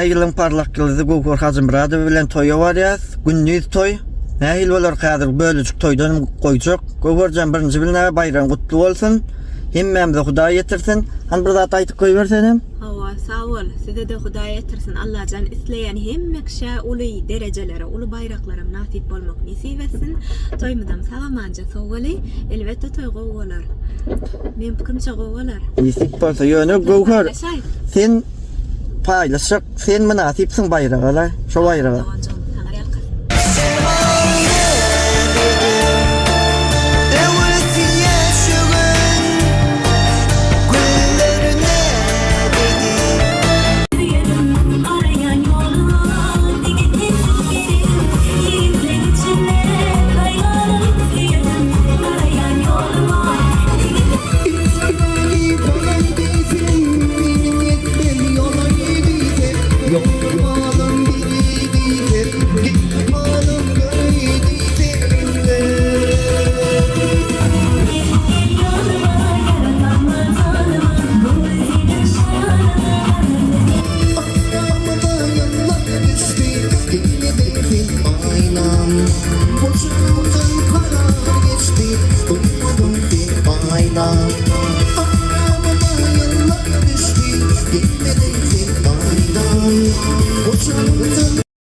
Yılın parlak yıldızı Gogor Hazım Biradow bilen toyu var ya, günnüz toy. Nähil bolar häzir bölüjük toydan goýjak. Gogorjan birinji bilen bayram gutlu bolsun. Hemmemize Hudaý ýetirsin. Han bir zat aýtyp goýbersenem. Hawa sağ ol. Size de Hudaý ýetirsin. Allah can isleýän hemme kişä uly derejelere, uly bayraklara nasip bolmak nisip etsin. Toýmydam salamanja sowgaly. Elbetde toy gowalar. Men pikirimçe gowalar. Nisip bolsa ýöne Gogor. Sen paylaşak, sen münasipsin bayragalar. Şo bayraga. Boşuna kara geçti, ummadım bir ayna.